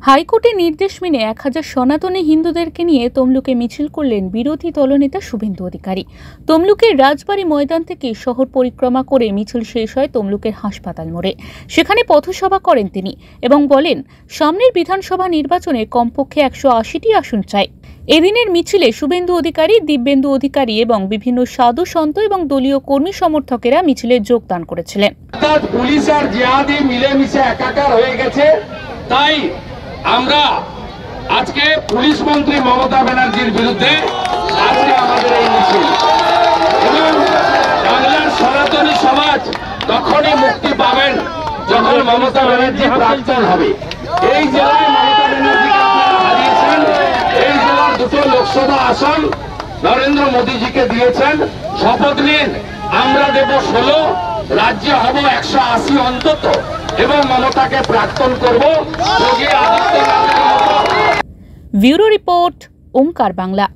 হাইকোর্টের নির্দেশ মেনে 1000 সনাতনী হিন্দুদেরকে নিয়ে তমলুকে মিছিল করলেন বিরোধী দলনেতা শুভেন্দু অধিকারী। তমলুকের রাজবাড়ী ময়দান থেকে শহর পরিক্রমা করে মিছিল শেষ হয় তমলুকের হাসপাতাল মোড়ে। সেখানে পথসভা করেন তিনি এবং বলেন, সামনের বিধানসভা নির্বাচনে কমপক্ষে 180টি আসন চাই। এদিনের মিছিলে শুভেন্দু অধিকারী, দিব্যেন্দু অধিকারী এবং বিভিন্ন সাধু সন্ত এবং দলীয় কর্মী সমর্থকেরা মিছিলে যোগদান করেছিলেন। পুলিশ আর জিহাদি মিলেমিশে একাকার হয়ে গেছে, তাই আমরা আজকে পুলিশ মন্ত্রী মমতা ব্যানার্জির বিরুদ্ধে আজকে আমাদের এই মিছিল। এবং বাংলার সনাতনী সমাজ তখনই মুক্তি পাবেন যখন মমতা ব্যানার্জি প্রাক্তন হবে। এই জেলায় মমতা ব্যানার্জিকে আপনারা হারিয়েছেন। এই জেলার 2টো লোকসভা আসন নরেন্দ্র মোদীজিকে দিয়েছেন। শপথ নিন, আমরা দেব 16, রাজ্যে হব 180 অন্তত, এবং মমতাকে প্রাক্তন করব। ব্যুরো রিপোর্ট, ওঙ্কার বাংলা।